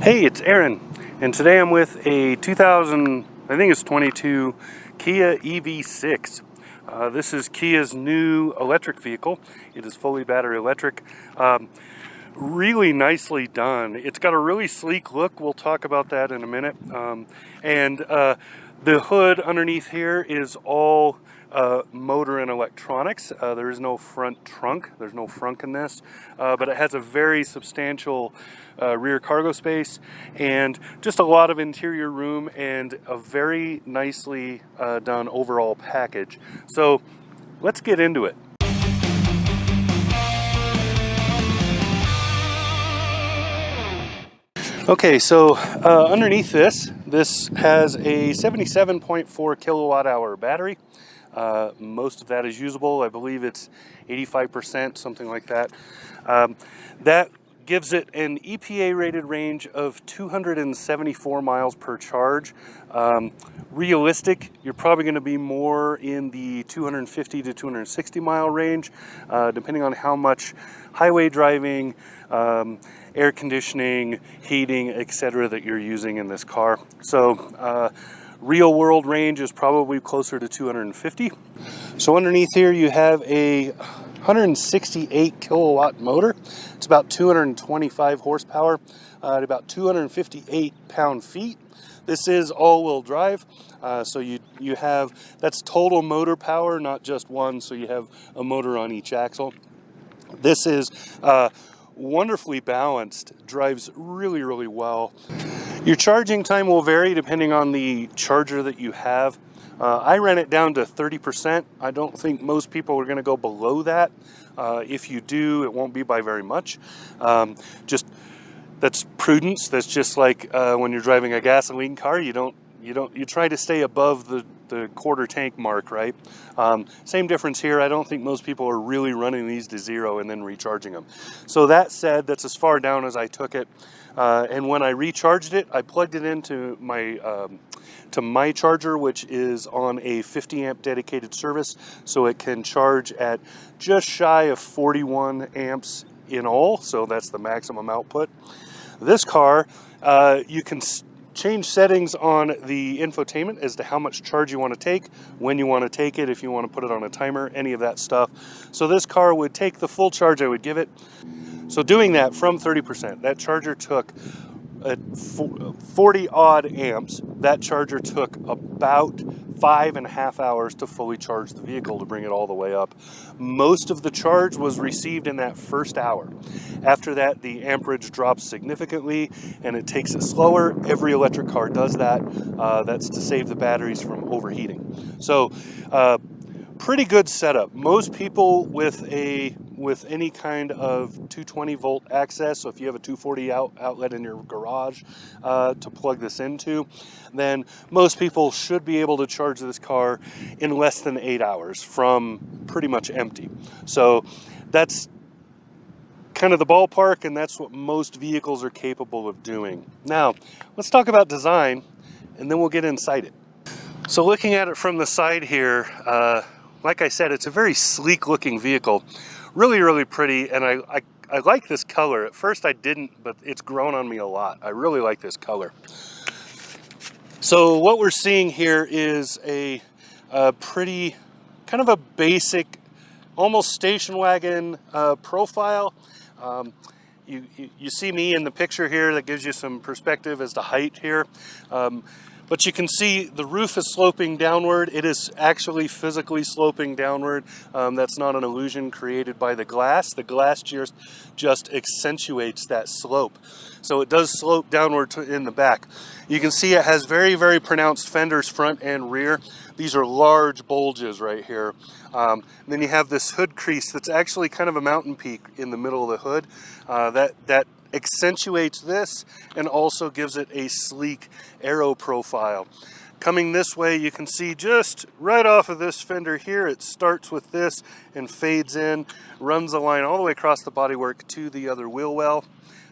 Hey, it's Aaron, and today I'm with a 2022 Kia EV6. This is Kia's new electric vehicle. It is fully battery electric. Really nicely done. It's got a really sleek look. We'll talk about that in a minute. The hood underneath here is all motor and electronics. There is no front trunk. There's no frunk in this, but it has a very substantial rear cargo space and just a lot of interior room and a very nicely done overall package. So let's get into it. Okay, so underneath this has a 77.4 kilowatt hour battery. Most of that is usable. I believe it's 85%, something like that. That gives it an EPA rated range of 274 miles per charge. Realistic, you're probably going to be more in the 250 to 260 mile range, depending on how much highway driving, air conditioning, heating, etc. that you're using in this car. So real world range is probably closer to 250. So underneath here you have a 168 kilowatt motor. It's about 225 horsepower at about 258 pound-feet. This is all-wheel drive, so you have, that's total motor power, not just one, so you have a motor on each axle. This is wonderfully balanced, drives really, really well. Your charging time will vary depending on the charger that you have. I ran it down to 30%. I don't think most people are going to go below that. If you do, it won't be by very much. That's prudence. That's just like when you're driving a gasoline car. You try to stay above the quarter tank mark, right? Same difference here. I don't think most people are really running these to zero and then recharging them. So that said, that's as far down as I took it. And when I recharged it, I plugged it into my charger, which is on a 50 amp dedicated service, so it can charge at just shy of 41 amps in all, so that's the maximum output. This car, you can change settings on the infotainment as to how much charge you want to take, when you want to take it, if you want to put it on a timer, any of that stuff. So this car would take the full charge I would give it. So doing that from 30%, that charger took 40 odd amps. That charger took about 5.5 hours to fully charge the vehicle to bring it all the way up. Most of the charge was received in that first hour. After that, the amperage drops significantly and it takes it slower. Every electric car does that. That's to save the batteries from overheating. So pretty good setup. Most people with any kind of 220 volt access, so if you have a 240 outlet in your garage to plug this into, then most people should be able to charge this car in less than 8 hours from pretty much empty. So that's kind of the ballpark, and that's what most vehicles are capable of doing. Now, let's talk about design, and then we'll get inside it. So looking at it from the side here, like I said, it's a very sleek looking vehicle. Really, really pretty, and I like this color. At first I didn't, but it's grown on me a lot. I really like this color. So what we're seeing here is a pretty, kind of a basic, almost station wagon profile. You see me in the picture here. That gives you some perspective as to height here. But you can see the roof is sloping downward. It is actually physically sloping downward. That's not an illusion created by the glass. The glass just accentuates that slope. So it does slope downward in the back. You can see it has very, very pronounced fenders front and rear. These are large bulges right here. Then you have this hood crease that's actually kind of a mountain peak in the middle of the hood. That accentuates this and also gives it a sleek aero profile. Coming this way, you can see just right off of this fender here, it starts with this and fades in, runs a line all the way across the bodywork to the other wheel well.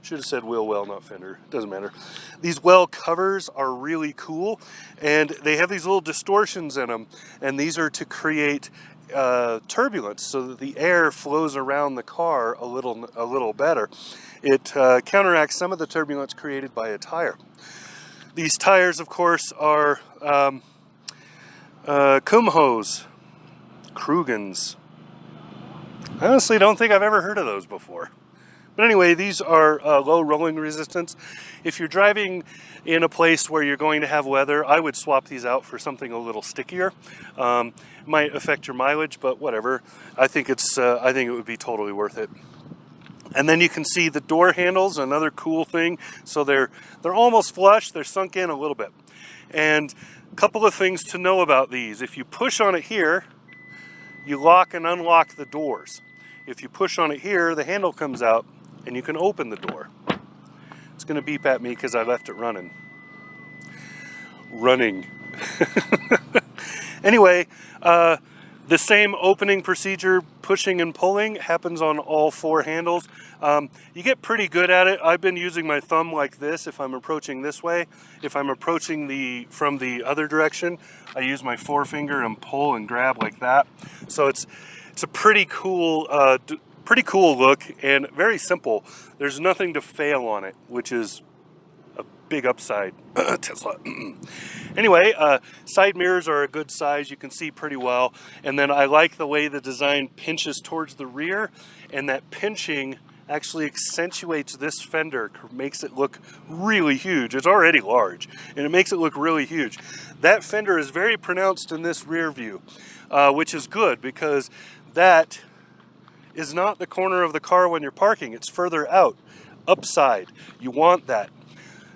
Should have said wheel well, not fender. Doesn't matter. These well covers are really cool, and they have these little distortions in them, and these are to create turbulence so that the air flows around the car a little better. It counteracts some of the turbulence created by a tire. These tires, of course, are Kumhos, Krugans. I honestly don't think I've ever heard of those before. But anyway, these are low rolling resistance. If you're driving in a place where you're going to have weather, I would swap these out for something a little stickier. Might affect your mileage, but whatever. I think it would be totally worth it. And then you can see the door handles, another cool thing. So they're almost flush, they're sunk in a little bit. And a couple of things to know about these. If you push on it here, you lock and unlock the doors. If you push on it here, the handle comes out and you can open the door. It's going to beep at me because I left it running. Anyway, the same opening procedure, pushing and pulling, happens on all four handles. You get pretty good at it. I've been using my thumb like this if I'm approaching this way. If I'm approaching from the other direction, I use my forefinger and pull and grab like that. So it's a pretty cool look and very simple. There's nothing to fail on it, which is a big upside. Tesla. Anyway, side mirrors are a good size. You can see pretty well. And then I like the way the design pinches towards the rear, and that pinching actually accentuates this fender, makes it look really huge. It's already large, and it makes it look really huge. That fender is very pronounced in this rear view, which is good because that is not the corner of the car when you're parking. It's further out, upside. You want that.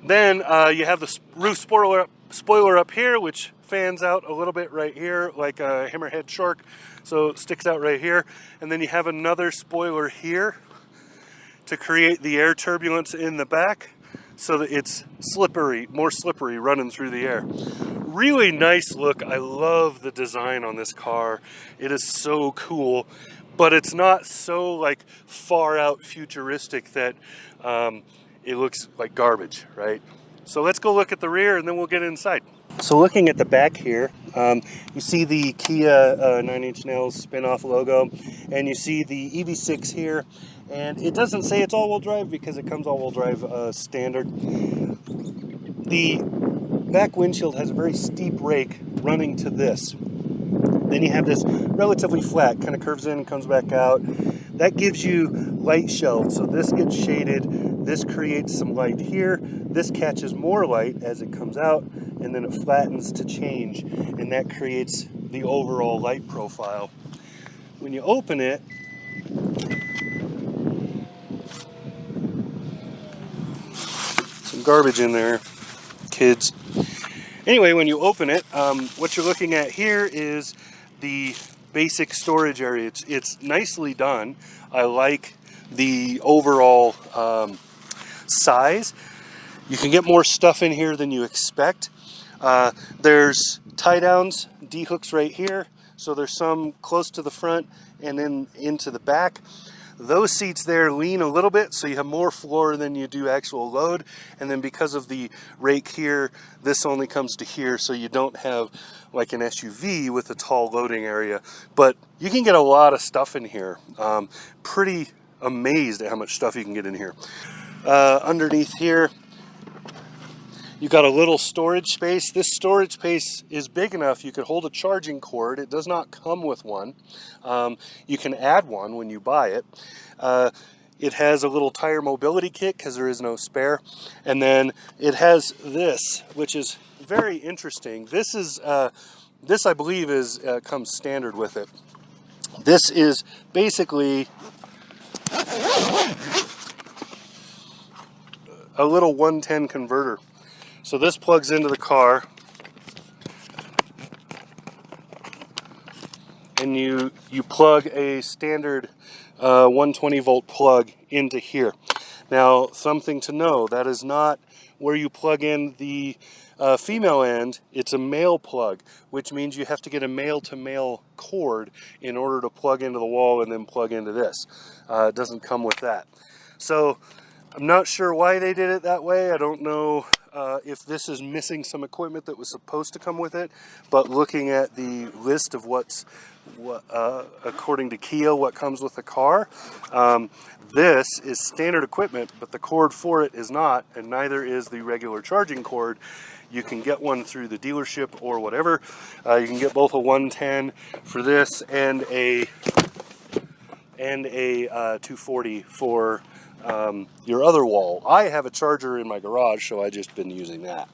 Then you have the roof spoiler up here, which fans out a little bit right here, like a hammerhead shark. So it sticks out right here. And then you have another spoiler here to create the air turbulence in the back so that it's slippery, more slippery running through the air. Really nice look. I love the design on this car. It is so cool. But it's not so like far out futuristic that it looks like garbage, right? So let's go look at the rear and then we'll get inside. So looking at the back here, you see the Kia 9 Inch Nails spin-off logo, and you see the EV6 here, and it doesn't say it's all-wheel drive because it comes all-wheel drive standard. The back windshield has a very steep rake running to this. Then you have this relatively flat, kind of curves in and comes back out. That gives you light shelves, so this gets shaded, this creates some light here, this catches more light as it comes out, and then it flattens to change, and that creates the overall light profile. When you open it, some garbage in there, kids. Anyway, when you open it, what you're looking at here is the basic storage area. It's nicely done. I like the overall size. You can get more stuff in here than you expect. There's tie downs, D-hooks right here. So there's some close to the front and then into the back. Those seats there lean a little bit, so you have more floor than you do actual load. And then because of the rake here, this only comes to here, so you don't have like an SUV with a tall loading area. But you can get a lot of stuff in here. Pretty amazed at how much stuff you can get in here. Underneath here, you got a little storage space. This storage space is big enough you could hold a charging cord. It does not come with one. You can add one when you buy it. It has a little tire mobility kit because there is no spare. And then it has this, which is very interesting. This I believe comes standard with it. This is basically a little 110 converter. So this plugs into the car, and you plug a standard 120 volt plug into here. Now, something to know, that is not where you plug in the female end. It's a male plug, which means you have to get a male-to-male cord in order to plug into the wall and then plug into this. It doesn't come with that. So I'm not sure why they did it that way. I don't know if this is missing some equipment that was supposed to come with it, but looking at the list of according to Kia, what comes with the car, this is standard equipment, but the cord for it is not, and neither is the regular charging cord. You can get one through the dealership or whatever. You can get both a 110 for this and a 240 for your other wall. I have a charger in my garage, so I've just been using that.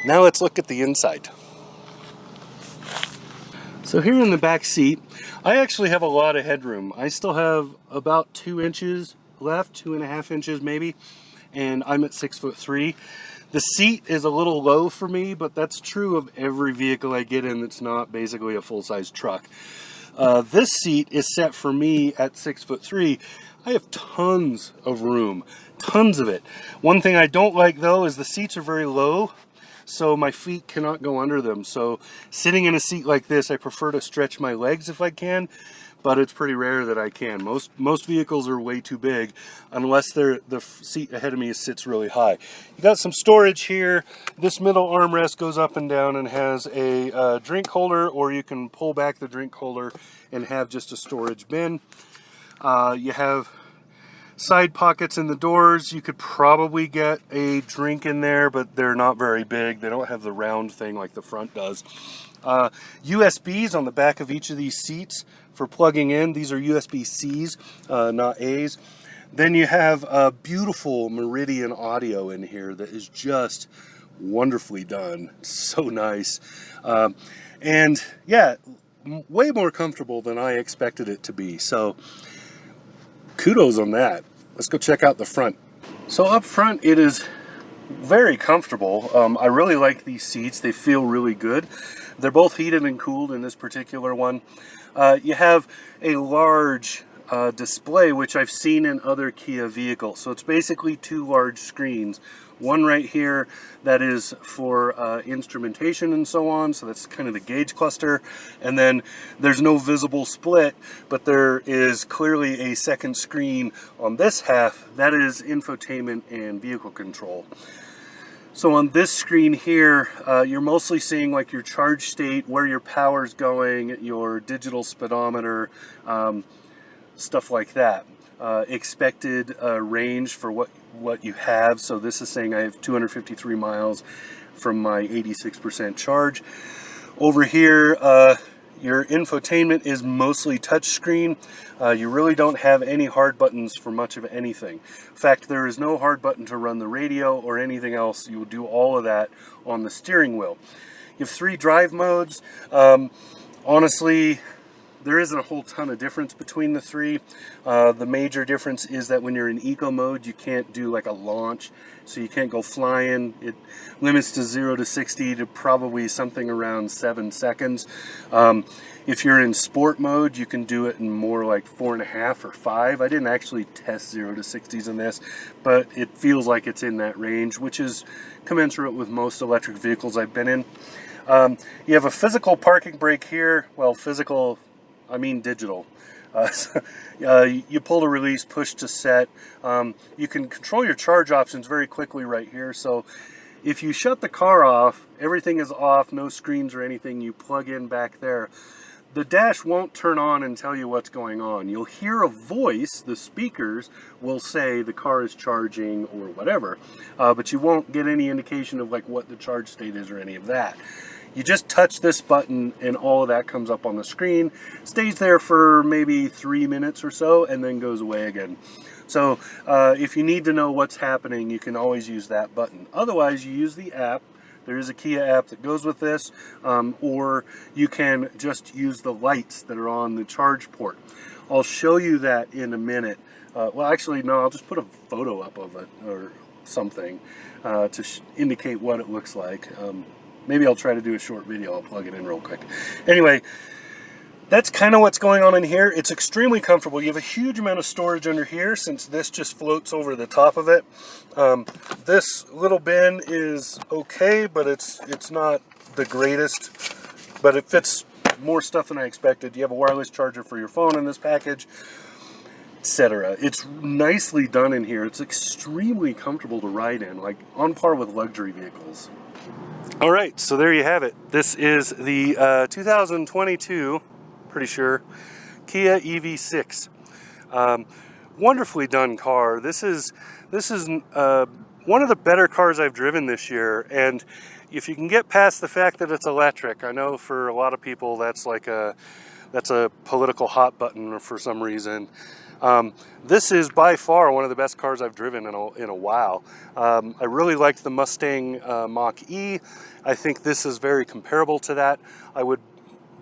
Now let's look at the inside. So here in the back seat, I actually have a lot of headroom. I still have about 2 inches left, 2.5 inches maybe, and I'm at 6'3". The seat is a little low for me, but that's true of every vehicle I get in that's not basically a full-size truck. This seat is set for me at 6'3". I have tons of room, tons of it. One thing I don't like though is the seats are very low, so my feet cannot go under them. So sitting in a seat like this, I prefer to stretch my legs if I can, but it's pretty rare that I can. Most vehicles are way too big unless the seat ahead of me sits really high. You got some storage here. This middle armrest goes up and down and has a drink holder, or you can pull back the drink holder and have just a storage bin. You have side pockets in the doors. You could probably get a drink in there, but they're not very big. They don't have the round thing like the front does. USBs on the back of each of these seats for plugging in. These are USB-Cs, not A's. Then you have a beautiful Meridian audio in here that is just wonderfully done. So nice. And yeah, way more comfortable than I expected it to be. So kudos on that. Let's go check out the front. So up front, it is very comfortable. I really like these seats. They feel really good. They're both heated and cooled in this particular one. You have a large display, which I've seen in other Kia vehicles. So it's basically 2 large screens. One right here that is for instrumentation and so on, so that's kind of the gauge cluster. And then there's no visible split, but there is clearly a second screen on this half that is infotainment and vehicle control. So on this screen here, you're mostly seeing like your charge state, where your power's going, your digital speedometer, stuff like that. Expected range for what you have. So this is saying I have 253 miles from my 86% charge. Over here, your infotainment is mostly touchscreen. You really don't have any hard buttons for much of anything. In fact, there is no hard button to run the radio or anything else. You will do all of that on the steering wheel. You have 3 drive modes. Honestly, there isn't a whole ton of difference between the 3. The major difference is that when you're in eco mode, you can't do like a launch, so you can't go flying. It limits to 0 to 60 to probably something around 7 seconds. If you're in sport mode, you can do it in more like 4.5 or 5. I didn't actually test 0 to 60s in this, but it feels like it's in that range, which is commensurate with most electric vehicles I've been in. You have a physical parking brake here. Well, physical, I mean digital. You pull to release, push to set. You can control your charge options very quickly right here. So if you shut the car off, everything is off, no screens or anything, you plug in back there. The dash won't turn on and tell you what's going on. You'll hear a voice, the speakers will say the car is charging or whatever, but you won't get any indication of like what the charge state is or any of that. You just touch this button and all of that comes up on the screen, stays there for maybe 3 minutes or so, and then goes away again. So if you need to know what's happening, you can always use that button. Otherwise, you use the app. There is a Kia app that goes with this, or you can just use the lights that are on the charge port. I'll show you that in a minute. Well, actually, no, I'll just put a photo up of it or something to indicate what it looks like. Maybe I'll try to do a short video. I'll plug it in real quick. Anyway, that's kind of what's going on in here. It's extremely comfortable. You have a huge amount of storage under here since this just floats over the top of it. This little bin is okay, but it's not the greatest, but it fits more stuff than I expected. You have a wireless charger for your phone in this package. etc. It's nicely done in here. It's extremely comfortable to ride in, like on par with luxury vehicles. All right, so there you have it. This is the 2022, pretty sure, Kia EV6. Wonderfully done car. This is one of the better cars I've driven this year, and if you can get past the fact that it's electric, I know for a lot of people that's a political hot button for some reason. This is by far one of the best cars I've driven in a while. I really liked the Mustang Mach-E. I think this is very comparable to that.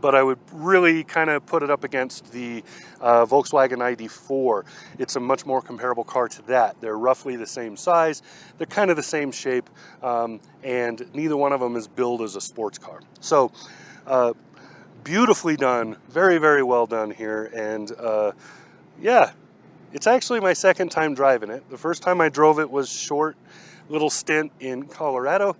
But I would really kind of put it up against the Volkswagen ID4. It's a much more comparable car to that. They're roughly the same size. They're kind of the same shape, and neither one of them is billed as a sports car. So beautifully done, very, very well done here. And yeah, it's actually my second time driving it. The first time I drove it was short little stint in Colorado,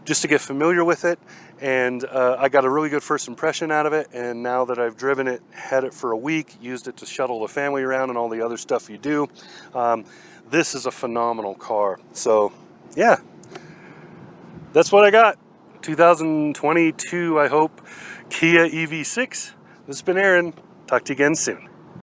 just to get familiar with it. And I got a really good first impression out of it, and now that I've driven it, had it for a week, used it to shuttle the family around and all the other stuff you do, this is a phenomenal car. So yeah, that's what I got. 2022, I hope, Kia EV6. This has been Aaron. Talk to you again soon.